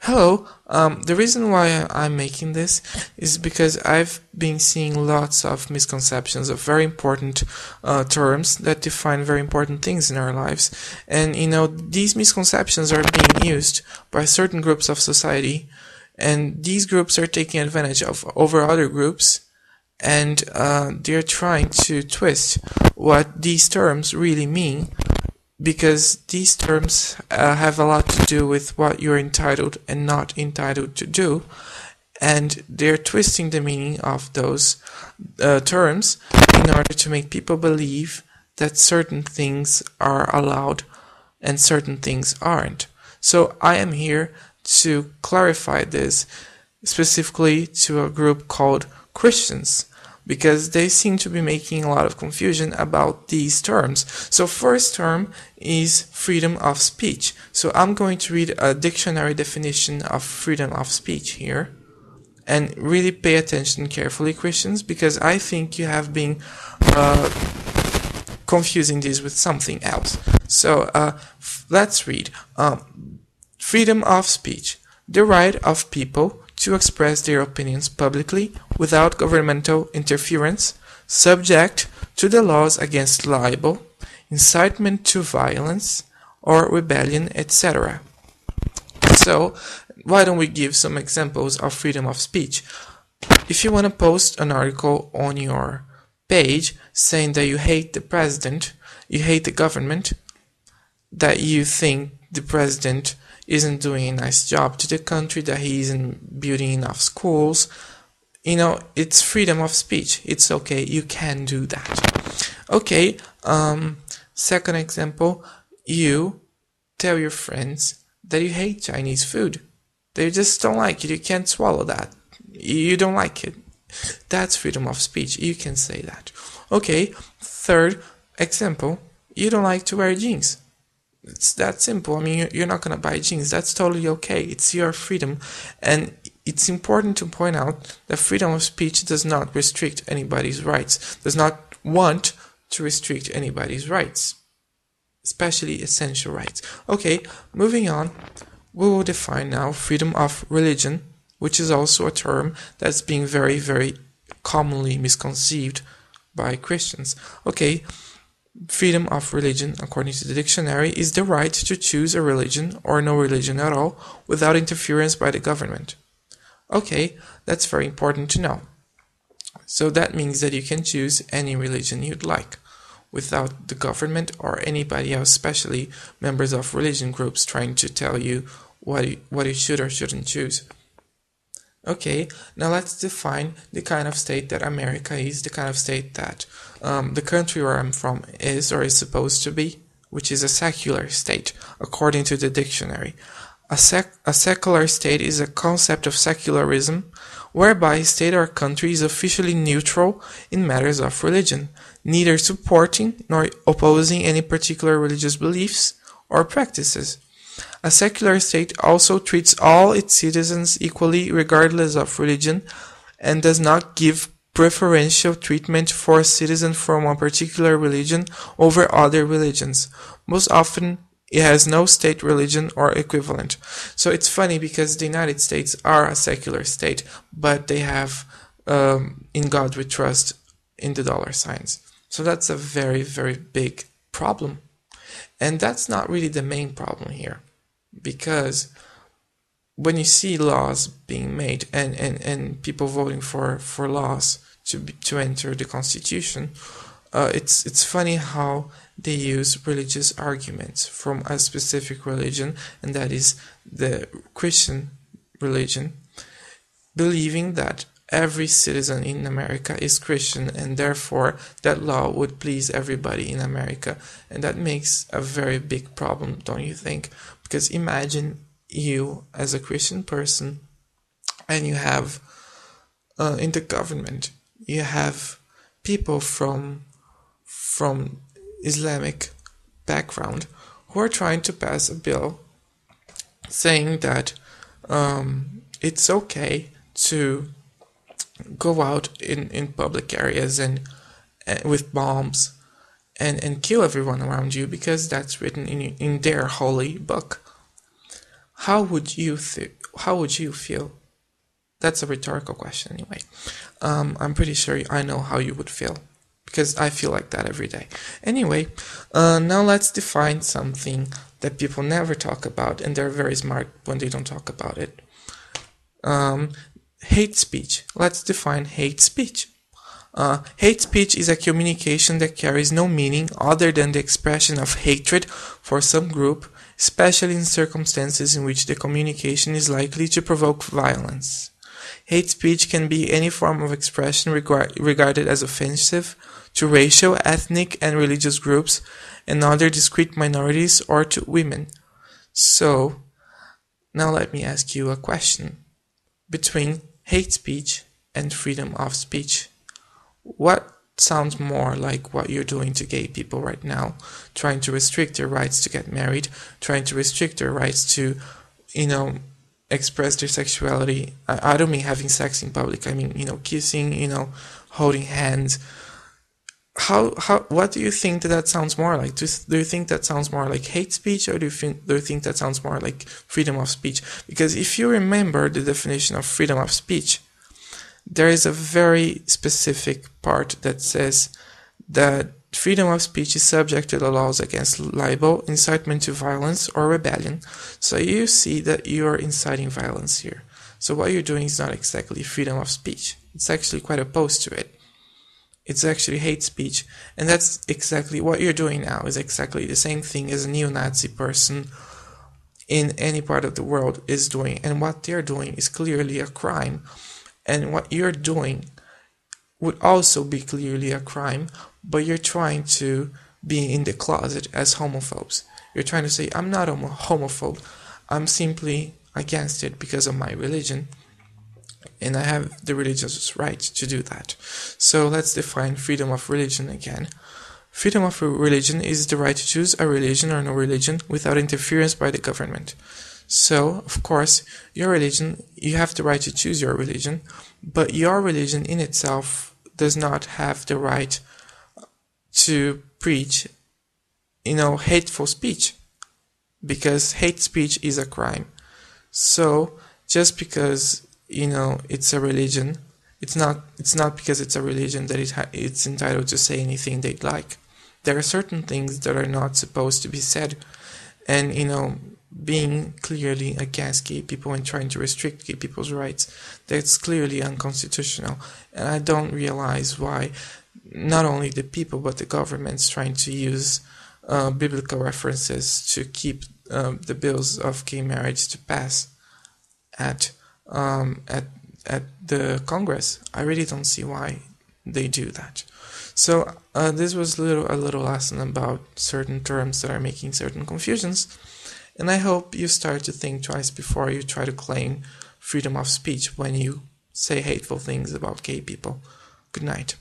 Hello. The reason why I'm making this is because I've been seeing lots of misconceptions of very important terms that define very important things in our lives. And, these misconceptions are being used by certain groups of society, and these groups are taking advantage of over other groups, and they're trying to twist what these terms really mean, because these terms have a lot to do with what you're entitled and not entitled to do, and they're twisting the meaning of those terms in order to make people believe that certain things are allowed and certain things aren't. So I am here to clarify this specifically to a group called Christians, because they seem to be making a lot of confusion about these terms. So first term is freedom of speech. So I'm going to read a dictionary definition of freedom of speech here. And really pay attention carefully, Christians, because I think you have been confusing this with something else. So let's read. Freedom of speech. The right of people to express their opinions publicly without governmental interference, subject to the laws against libel, incitement to violence, or rebellion, etc. So, why don't we give some examples of freedom of speech? If you want to post an article on your page saying that you hate the president, you hate the government, that you think the president isn't doing a nice job to the country, that he isn't building enough schools, it's freedom of speech. It's okay, you can do that. Okay, second example, you tell your friends that you hate Chinese food. They just don't like it, you can't swallow that. You don't like it. That's freedom of speech, you can say that. Okay, third example, you don't like to wear jeans. It's that simple. I mean, you're not going to buy jeans. That's totally okay. It's your freedom. And it's important to point out that freedom of speech does not restrict anybody's rights, does not want to restrict anybody's rights, especially essential rights. Okay, moving on, we will define now freedom of religion, which is also a term that's being very, very commonly misconceived by Christians. Okay, freedom of religion, according to the dictionary, is the right to choose a religion or no religion at all without interference by the government. Okay, that's very important to know. So that means that you can choose any religion you'd like without the government or anybody else, especially members of religion groups, trying to tell you what you should or shouldn't choose. Okay, now let's define the kind of state that America is, the kind of state that the country where I'm from is or is supposed to be, which is a secular state, according to the dictionary. A secular state is a concept of secularism, whereby a state or country is officially neutral in matters of religion, neither supporting nor opposing any particular religious beliefs or practices. A secular state also treats all its citizens equally regardless of religion, and does not give preferential treatment for a citizen from a particular religion over other religions. Most often, it has no state religion or equivalent. So it's funny because the United States are a secular state, but they have in God we trust in the dollar signs. So that's a very, very big problem. And that's not really the main problem here. Because when you see laws being made and people voting for laws to enter the Constitution, it's funny how they use religious arguments from a specific religion, and that is the Christian religion, believing that every citizen in America is Christian, and therefore that law would please everybody in America. And that makes a very big problem, don't you think? Because imagine you as a Christian person, and you have in the government, you have people from Islamic background who are trying to pass a bill saying that it's okay to go out in public areas and with bombs and kill everyone around you because that's written in their holy book. How would you how would you feel? That's a rhetorical question anyway. I'm pretty sure I know how you would feel, because I feel like that every day. Anyway, now let's define something that people never talk about, and they're very smart when they don't talk about it. Hate speech. Let's define hate speech. Hate speech is a communication that carries no meaning other than the expression of hatred for some group, especially in circumstances in which the communication is likely to provoke violence. Hate speech can be any form of expression regarded as offensive to racial, ethnic, and religious groups and other discrete minorities, or to women. So, now let me ask you a question. Between hate speech and freedom of speech, what sounds more like what you're doing to gay people right now, trying to restrict their rights to get married, trying to restrict their rights to, express their sexuality? I don't mean having sex in public. I mean, kissing, holding hands. What do you think that sounds more like? Do you think that sounds more like hate speech, or do you think that sounds more like freedom of speech? Because if you remember the definition of freedom of speech, there is a very specific part that says that freedom of speech is subject to the laws against libel, incitement to violence, or rebellion. So you see that you are inciting violence here. So what you're doing is not exactly freedom of speech. It's actually quite opposed to it. It's actually hate speech. And that's exactly what you're doing now, is exactly the same thing as a neo-Nazi person in any part of the world is doing. And what they're doing is clearly a crime. And what you're doing would also be clearly a crime, but you're trying to be in the closet as homophobes. You're trying to say, I'm not a homophobe, I'm simply against it because of my religion, and I have the religious right to do that. So let's define freedom of religion again. Freedom of religion is the right to choose a religion or no religion without interference by the government. So, of course, your religion, you have the right to choose your religion, but your religion in itself does not have the right to preach, hateful speech, because hate speech is a crime. So, just because, it's a religion, it's not because it's a religion that it's entitled to say anything they'd like. There are certain things that are not supposed to be said, and, being clearly against gay people and trying to restrict gay people's rights, that's clearly unconstitutional. And I don't realize why not only the people but the government's trying to use biblical references to keep the bills of gay marriage to pass at the Congress. I really don't see why they do that. So this was a little lesson about certain terms that are making certain confusions. And I hope you start to think twice before you try to claim freedom of speech when you say hateful things about gay people. Good night.